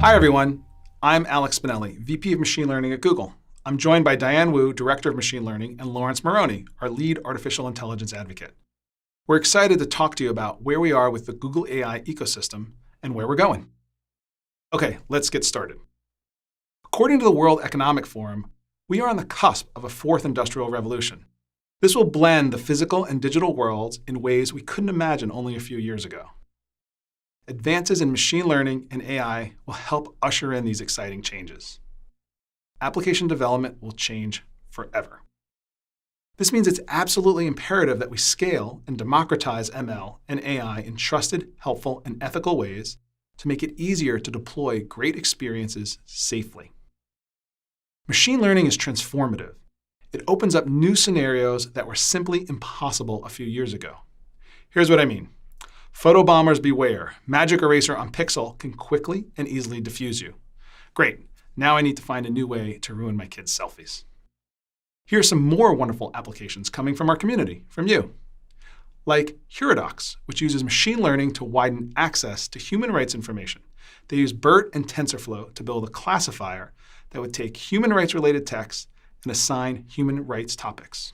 Hi, everyone. I'm Alex Spinelli, VP of Machine Learning at Google. I'm joined by Diane Wu, Director of Machine Learning, and Lawrence Moroney, our lead artificial intelligence advocate. We're excited to talk to you about where we are with the Google AI ecosystem and where we're going. Okay, let's get started. According to the World Economic Forum, we are on the cusp of a fourth industrial revolution. This will blend the physical and digital worlds in ways we couldn't imagine only a few years ago. Advances in machine learning and AI will help usher in these exciting changes. Application development will change forever. This means it's absolutely imperative that we scale and democratize ML and AI in trusted, helpful, and ethical ways to make it easier to deploy great experiences safely. Machine learning is transformative. It opens up new scenarios that were simply impossible a few years ago. Here's what I mean. Photobombers beware. Magic eraser on Pixel can quickly and easily diffuse you. Great. Now I need to find a new way to ruin my kids' selfies. Here are some more wonderful applications coming from our community, from you. Like Huradox, which uses machine learning to widen access to human rights information. They use BERT and TensorFlow to build a classifier that would take human rights-related text and assign human rights topics.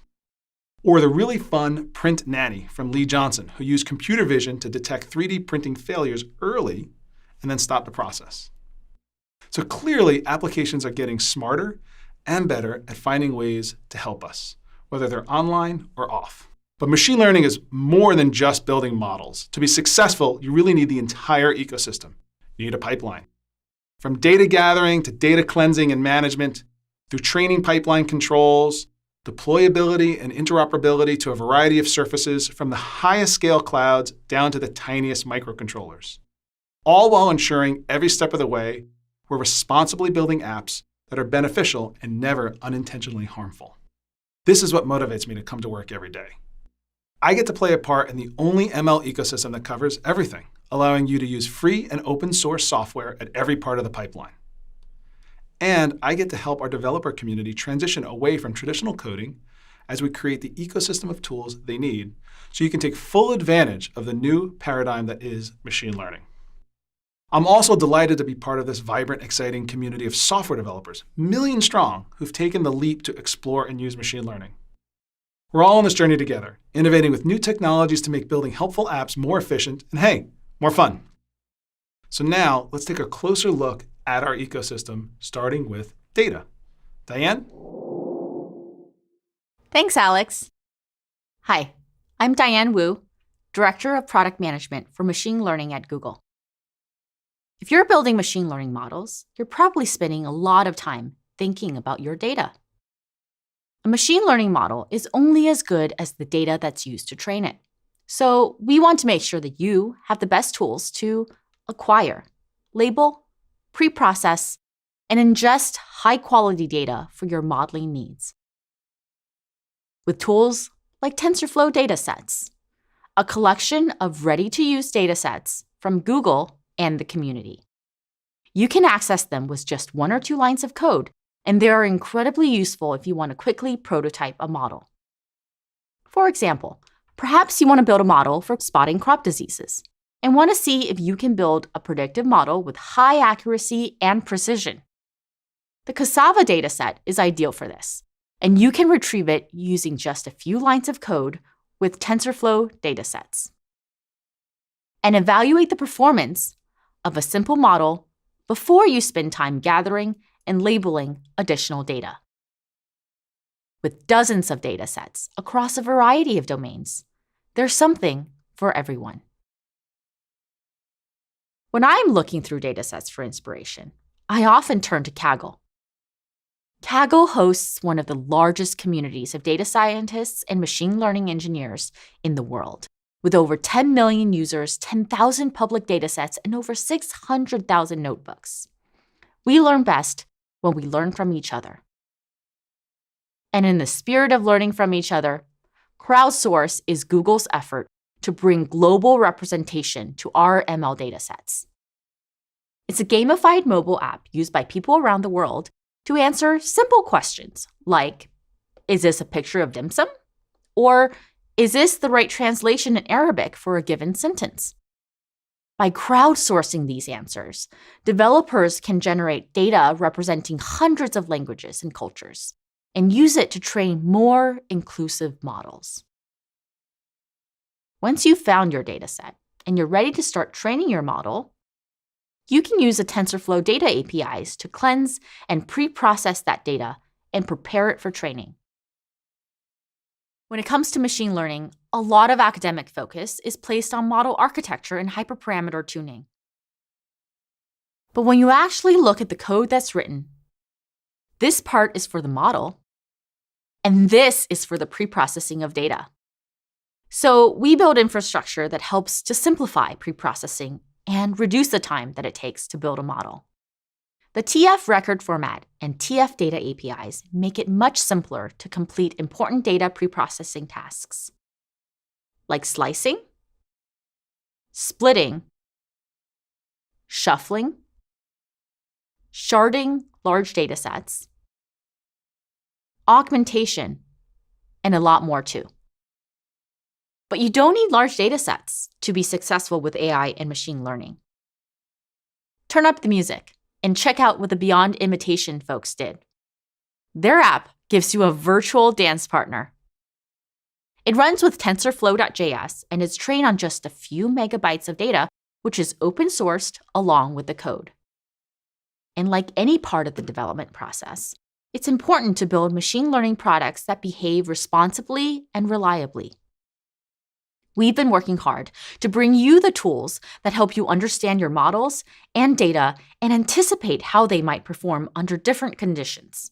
Or the really fun Print Nanny from Lee Johnson, who used computer vision to detect 3D printing failures early and then stop the process. So clearly, applications are getting smarter and better at finding ways to help us, whether they're online or off. But machine learning is more than just building models. To be successful, you really need the entire ecosystem. You need a pipeline. From data gathering to data cleansing and management, through training pipeline controls, deployability and interoperability to a variety of surfaces, from the highest scale clouds down to the tiniest microcontrollers. All while ensuring every step of the way, we're responsibly building apps that are beneficial and never unintentionally harmful. This is what motivates me to come to work every day. I get to play a part in the only ML ecosystem that covers everything, allowing you to use free and open source software at every part of the pipeline. And I get to help our developer community transition away from traditional coding as we create the ecosystem of tools they need so you can take full advantage of the new paradigm that is machine learning. I'm also delighted to be part of this vibrant, exciting community of software developers, millions strong, who've taken the leap to explore and use machine learning. We're all on this journey together, innovating with new technologies to make building helpful apps more efficient and, hey, more fun. So now let's take a closer look at our ecosystem, starting with data. Diane? Thanks, Alex. Hi, I'm Diane Wu, Director of Product Management for Machine Learning at Google. If you're building machine learning models, you're probably spending a lot of time thinking about your data. A machine learning model is only as good as the data that's used to train it. So we want to make sure that you have the best tools to acquire, label, pre-process, and ingest high-quality data for your modeling needs. With tools like TensorFlow datasets, a collection of ready-to-use datasets from Google and the community. You can access them with just 1 or 2 lines of code, and they are incredibly useful if you want to quickly prototype a model. For example, perhaps you want to build a model for spotting crop diseases and want to see if you can build a predictive model with high accuracy and precision. The Cassava dataset is ideal for this, and you can retrieve it using just a few lines of code with TensorFlow datasets. And evaluate the performance of a simple model before you spend time gathering and labeling additional data. With dozens of datasets across a variety of domains, there's something for everyone. When I'm looking through datasets for inspiration, I often turn to Kaggle. Kaggle hosts one of the largest communities of data scientists and machine learning engineers in the world, with over 10 million users, 10,000 public datasets, and over 600,000 notebooks. We learn best when we learn from each other. And in the spirit of learning from each other, Crowdsource is Google's effort to bring global representation to our ML datasets. It's a gamified mobile app used by people around the world to answer simple questions like, is this a picture of dim sum? Or is this the right translation in Arabic for a given sentence? By crowdsourcing these answers, developers can generate data representing hundreds of languages and cultures and use it to train more inclusive models. Once you've found your dataset and you're ready to start training your model, you can use the TensorFlow data APIs to cleanse and pre-process that data and prepare it for training. When it comes to machine learning, a lot of academic focus is placed on model architecture and hyperparameter tuning. But when you actually look at the code that's written, this part is for the model, and this is for the pre-processing of data. So we build infrastructure that helps to simplify pre-processing and reduce the time that it takes to build a model. The TF record format and TF data APIs make it much simpler to complete important data preprocessing tasks, like slicing, splitting, shuffling, sharding large datasets, augmentation, and a lot more too. But you don't need large datasets to be successful with AI and machine learning. Turn up the music and check out what the Beyond Imitation folks did. Their app gives you a virtual dance partner. It runs with TensorFlow.js and is trained on just a few megabytes of data, which is open sourced along with the code. And like any part of the development process, it's important to build machine learning products that behave responsibly and reliably. We've been working hard to bring you the tools that help you understand your models and data and anticipate how they might perform under different conditions.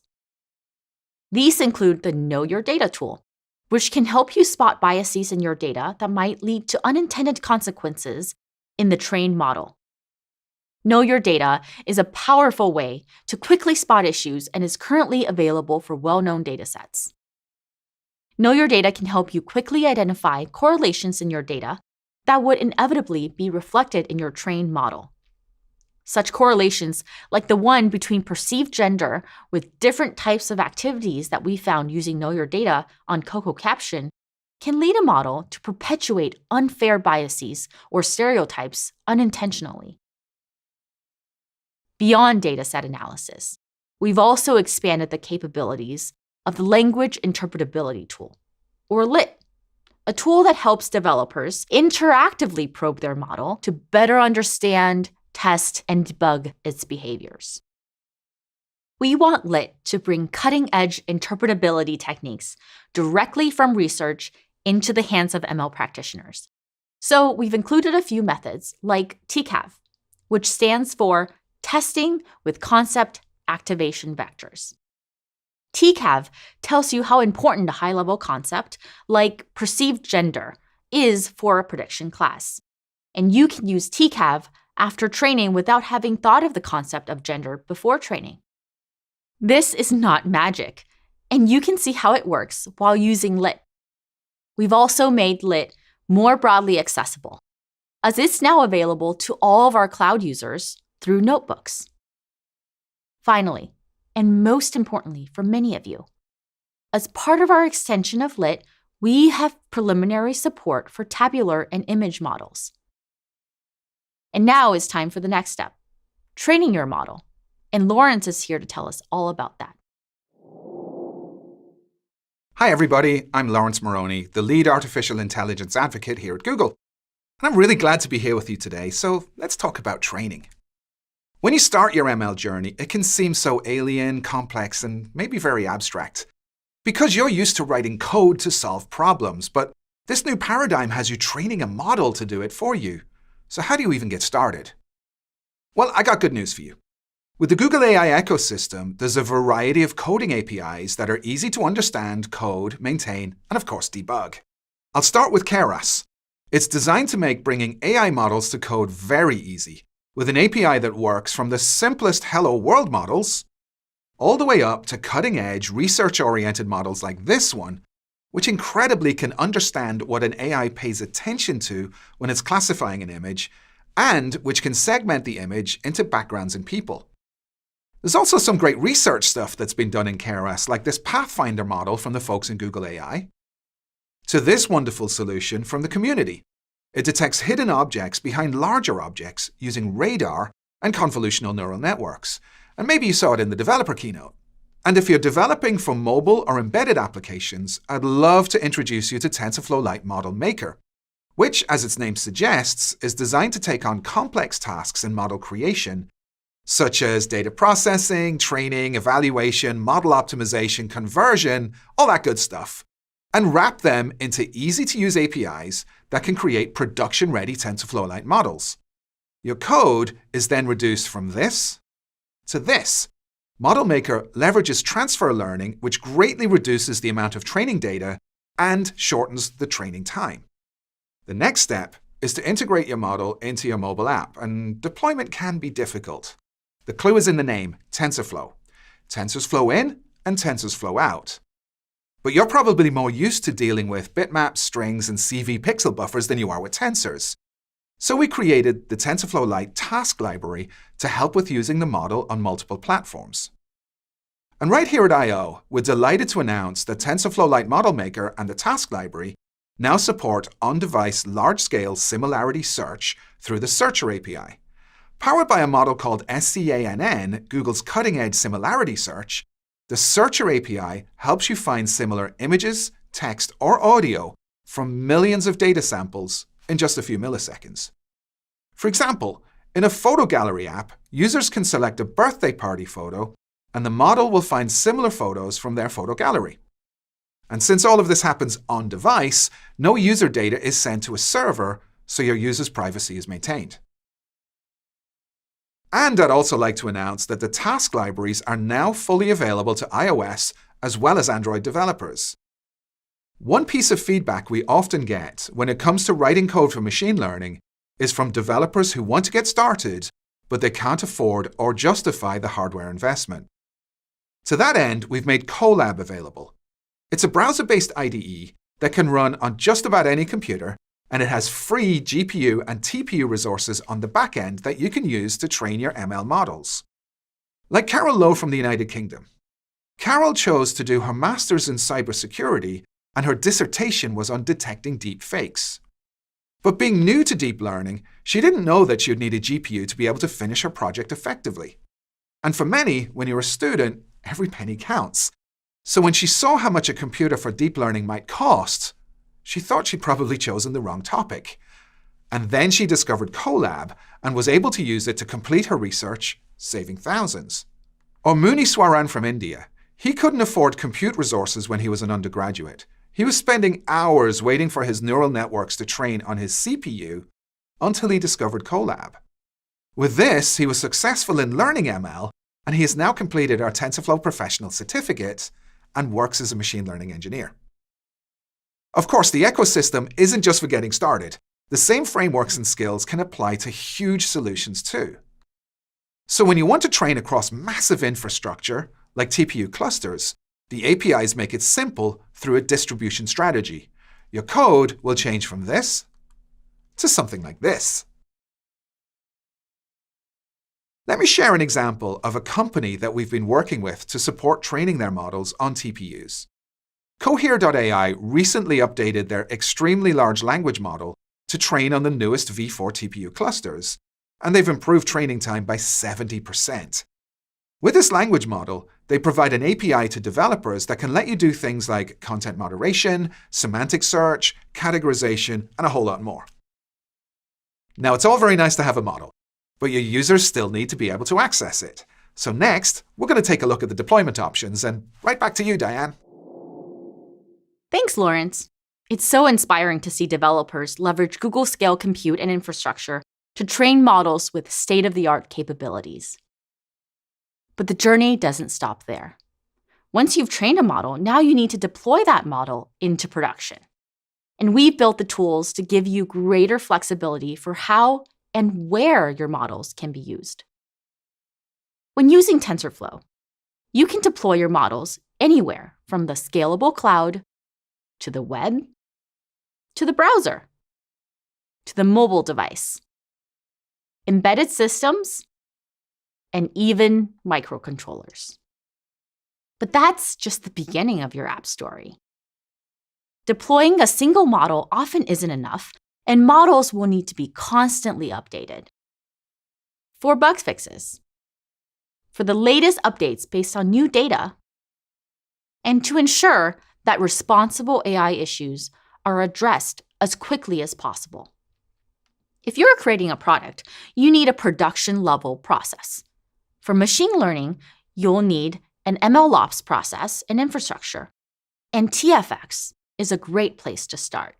These include the Know Your Data tool, which can help you spot biases in your data that might lead to unintended consequences in the trained model. Know Your Data is a powerful way to quickly spot issues and is currently available for well-known datasets. Know Your Data can help you quickly identify correlations in your data that would inevitably be reflected in your trained model. Such correlations, like the one between perceived gender with different types of activities that we found using Know Your Data on Cocoa Caption, can lead a model to perpetuate unfair biases or stereotypes unintentionally. Beyond dataset analysis, we've also expanded the capabilities of the Language Interpretability tool, or LIT, a tool that helps developers interactively probe their model to better understand, test, and debug its behaviors. We want LIT to bring cutting-edge interpretability techniques directly from research into the hands of ML practitioners. So we've included a few methods like TCAV, which stands for Testing with Concept Activation Vectors. TCAV tells you how important a high-level concept, like perceived gender, is for a prediction class. And you can use TCAV after training without having thought of the concept of gender before training. This is not magic, and you can see how it works while using LIT. We've also made LIT more broadly accessible, as it's now available to all of our cloud users through notebooks. Finally, and most importantly for many of you, as part of our extension of LIT, we have preliminary support for tabular and image models. And now is time for the next step, training your model. And Lawrence is here to tell us all about that. Hi everybody, I'm Lawrence Moroney, the lead artificial intelligence advocate here at Google. And I'm really glad to be here with you today, so let's talk about training. When you start your ML journey, it can seem so alien, complex, and maybe very abstract. Because you're used to writing code to solve problems, but this new paradigm has you training a model to do it for you. So how do you even get started? Well, I got good news for you. With the Google AI ecosystem, there's a variety of coding APIs that are easy to understand, code, maintain, and of course debug. I'll start with Keras. It's designed to make bringing AI models to code very easy, with an API that works from the simplest Hello World models all the way up to cutting-edge, research-oriented models like this one, which incredibly can understand what an AI pays attention to when it's classifying an image, and which can segment the image into backgrounds and people. There's also some great research stuff that's been done in Keras, like this Pathfinder model from the folks in Google AI, to this wonderful solution from the community, It detects hidden objects behind larger objects using radar and convolutional neural networks. And maybe you saw it in the developer keynote. And if you're developing for mobile or embedded applications, I'd love to introduce you to TensorFlow Lite Model Maker, which, as its name suggests, is designed to take on complex tasks in model creation, such as data processing, training, evaluation, model optimization, conversion, all that good stuff, and wrap them into easy-to-use APIs that can create production-ready TensorFlow Lite models. Your code is then reduced from this to this. Model Maker leverages transfer learning, which greatly reduces the amount of training data and shortens the training time. The next step is to integrate your model into your mobile app, and deployment can be difficult. The clue is in the name, TensorFlow. Tensors flow in and tensors flow out. But you're probably more used to dealing with bitmaps, strings, and CV pixel buffers than you are with tensors. So we created the TensorFlow Lite task library to help with using the model on multiple platforms. And right here at I/O, we're delighted to announce that TensorFlow Lite Model Maker and the task library now support on-device large-scale similarity search through the Searcher API. Powered by a model called SCANN, Google's cutting-edge similarity search, the Searcher API helps you find similar images, text, or audio from millions of data samples in just a few milliseconds. For example, in a photo gallery app, users can select a birthday party photo, and the model will find similar photos from their photo gallery. And since all of this happens on-device, no user data is sent to a server, so your user's privacy is maintained. And I'd also like to announce that the task libraries are now fully available to iOS as well as Android developers. One piece of feedback we often get when it comes to writing code for machine learning is from developers who want to get started, but they can't afford or justify the hardware investment. To that end, we've made Colab available. It's a browser-based IDE that can run on just about any computer, and it has free GPU and TPU resources on the back end that you can use to train your ML models. Like Carol Lowe from the United Kingdom. Carol chose to do her master's in cybersecurity, and her dissertation was on detecting deep fakes. But being new to deep learning, she didn't know that she would need a GPU to be able to finish her project effectively. And for many, when you're a student, every penny counts. So when she saw how much a computer for deep learning might cost, she thought she'd probably chosen the wrong topic. And then she discovered Colab and was able to use it to complete her research, saving thousands. Or Muni Swaran from India. He couldn't afford compute resources when he was an undergraduate. He was spending hours waiting for his neural networks to train on his CPU until he discovered Colab. With this, he was successful in learning ML, and he has now completed our TensorFlow Professional Certificate and works as a machine learning engineer. Of course, the ecosystem isn't just for getting started. The same frameworks and skills can apply to huge solutions too. So when you want to train across massive infrastructure, like TPU clusters, the APIs make it simple through a distribution strategy. Your code will change from this to something like this. Let me share an example of a company that we've been working with to support training their models on TPUs. Cohere.ai recently updated their extremely large language model to train on the newest V4 TPU clusters, and they've improved training time by 70%. With this language model, they provide an API to developers that can let you do things like content moderation, semantic search, categorization, and a whole lot more. Now, it's all very nice to have a model, but your users still need to be able to access it. So next, we're going to take a look at the deployment options, and right back to you, Diane. Thanks, Lawrence. It's so inspiring to see developers leverage Google-scale compute and infrastructure to train models with state-of-the-art capabilities. But the journey doesn't stop there. Once you've trained a model, now you need to deploy that model into production. And we've built the tools to give you greater flexibility for how and where your models can be used. When using TensorFlow, you can deploy your models anywhere from the scalable cloud to the web, to the browser, to the mobile device, embedded systems, and even microcontrollers. But that's just the beginning of your app story. Deploying a single model often isn't enough, and models will need to be constantly updated. For bug fixes, for the latest updates based on new data, and to ensure that responsible AI issues are addressed as quickly as possible. If you're creating a product, you need a production-level process. For machine learning, you'll need an MLOps process and infrastructure, and TFX is a great place to start.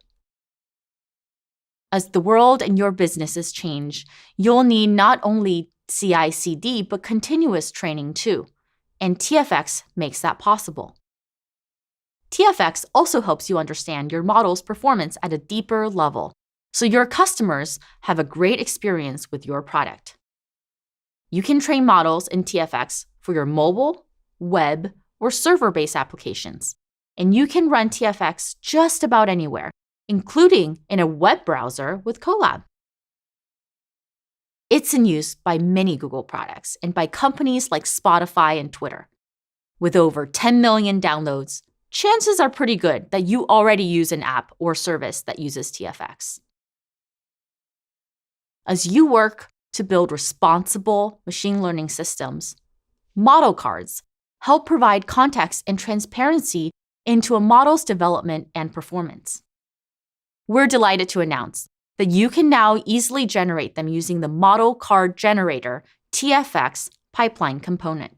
As the world and your businesses change, you'll need not only CI/CD, but continuous training too, and TFX makes that possible. TFX also helps you understand your model's performance at a deeper level, so your customers have a great experience with your product. You can train models in TFX for your mobile, web, or server-based applications, and you can run TFX just about anywhere, including in a web browser with Colab. It's in use by many Google products and by companies like Spotify and Twitter. With over 10 million downloads, chances are pretty good that you already use an app or service that uses TFX. As you work to build responsible machine learning systems, model cards help provide context and transparency into a model's development and performance. We're delighted to announce that you can now easily generate them using the Model Card Generator TFX pipeline component.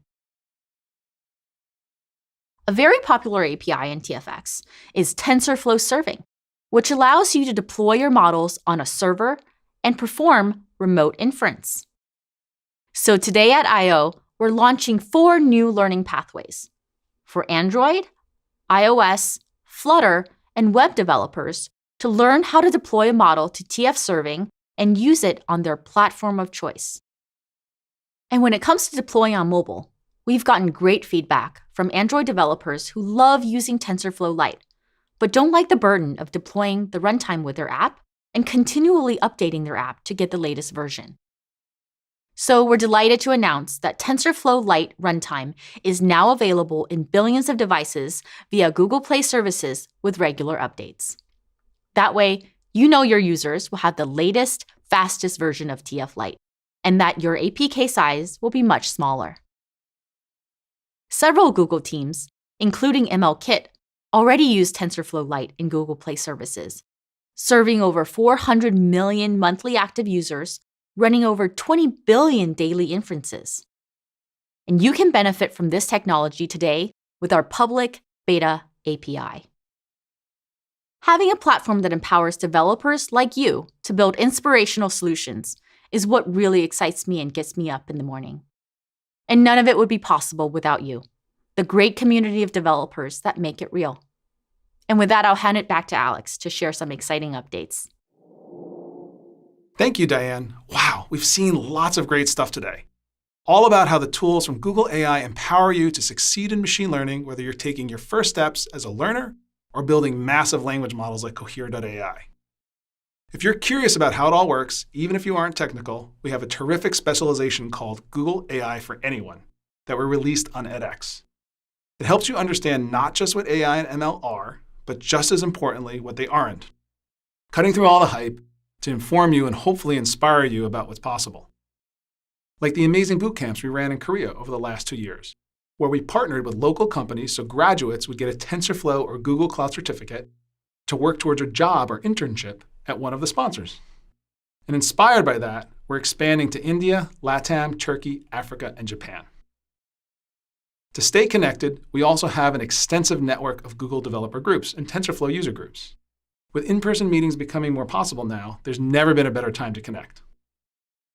A very popular API in TFX is TensorFlow Serving, which allows you to deploy your models on a server and perform remote inference. So today at I/O, we're launching 4 new learning pathways for Android, iOS, Flutter, and web developers to learn how to deploy a model to TF Serving and use it on their platform of choice. And when it comes to deploying on mobile, we've gotten great feedback from Android developers who love using TensorFlow Lite, but don't like the burden of deploying the runtime with their app and continually updating their app to get the latest version. So we're delighted to announce that TensorFlow Lite runtime is now available in billions of devices via Google Play services with regular updates. That way, you know your users will have the latest, fastest version of TF Lite, and that your APK size will be much smaller. Several Google teams, including MLKit, already use TensorFlow Lite in Google Play services, serving over 400 million monthly active users, running over 20 billion daily inferences. And you can benefit from this technology today with our public beta API. Having a platform that empowers developers like you to build inspirational solutions is what really excites me and gets me up in the morning. And none of it would be possible without you, the great community of developers that make it real. And with that, I'll hand it back to Alex to share some exciting updates. Thank you, Diane. Wow, we've seen lots of great stuff today. All about how the tools from Google AI empower you to succeed in machine learning, whether you're taking your first steps as a learner or building massive language models like Cohere.ai. If you're curious about how it all works, even if you aren't technical, we have a terrific specialization called Google AI for Anyone that we released on edX. It helps you understand not just what AI and ML are, but just as importantly, what they aren't, cutting through all the hype to inform you and hopefully inspire you about what's possible. Like the amazing boot camps we ran in Korea over the last 2 years, where we partnered with local companies so graduates would get a TensorFlow or Google Cloud certificate to work towards a job or internship at one of the sponsors. And inspired by that, we're expanding to India, LATAM, Turkey, Africa, and Japan. To stay connected, we also have an extensive network of Google developer groups and TensorFlow user groups. With in-person meetings becoming more possible now, there's never been a better time to connect.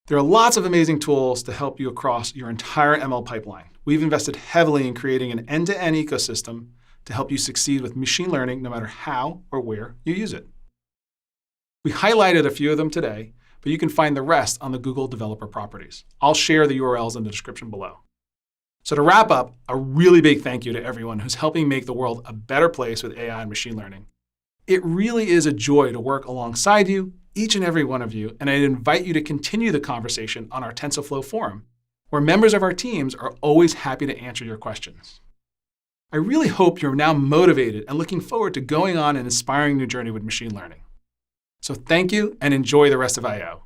There are lots of amazing tools to help you across your entire ML pipeline. We've invested heavily in creating an end-to-end ecosystem to help you succeed with machine learning no matter how or where you use it. We highlighted a few of them today, but you can find the rest on the Google developer properties. I'll share the URLs in the description below. So to wrap up, a really big thank you to everyone who's helping make the world a better place with AI and machine learning. It really is a joy to work alongside you, each and every one of you, and I'd invite you to continue the conversation on our TensorFlow forum, where members of our teams are always happy to answer your questions. I really hope you're now motivated and looking forward to going on an inspiring new journey with machine learning. So thank you and enjoy the rest of I/O.